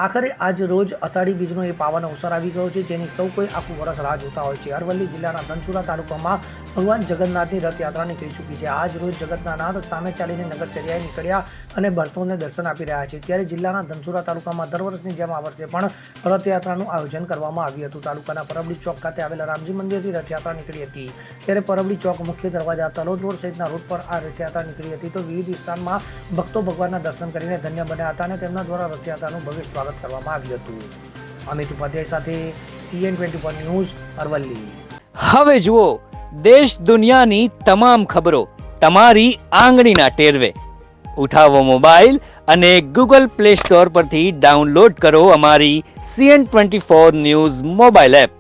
આખરે આજ રોજ અષાઢી બીજનો એ પાવન અવસર આવી ગયો છે, જેની સૌ કોઈ આખું વર્ષ રાહ જોતા હોય છે। અરવલ્લી જિલ્લાના ધનસુરા તાલુકામાં ભગવાન જગન્નાથની રથયાત્રા નીકળી ચૂકી છે। આજ રોજ જગતના નાથ સામે ચાલીને નગરચર્યાએ નીકળ્યા અને ભક્તોને દર્શન આપી રહ્યા છે। ત્યારે જિલ્લાના ધનસુરા તાલુકામાં દર વર્ષની જેમ આ વર્ષે પણ રથયાત્રાનું આયોજન કરવામાં આવ્યું હતું। તાલુકાના પરબડી ચોક ખાતે આવેલા રામજી મંદિરથી રથયાત્રા નીકળી હતી। ત્યારે પરબડી ચોક મુખ્ય દરવાજા તલોદ રોડ સહિતના રૂટ પર આ રથયાત્રા નીકળી હતી, તો વિવિધ વિસ્તારમાં ભક્તો ભગવાનના દર્શન કરીને ધન્ય બન્યા હતા અને તેમના દ્વારા રથયાત્રાનું ભવ્ય સ્વાગત કરવામાં આવ્યું હતું। અમિત ઉપાધ્યાય સાથે CN24 ન્યૂઝ અરવલ્લી। હવે જુઓ દેશ દુનિયાની તમામ ખબરો તમારી આંગળીના ટેરવે। ઉઠાવો મોબાઈલ અને Google Play Store પરથી ડાઉનલોડ કરો અમારી CN24 ન્યૂઝ મોબાઈલ એપ।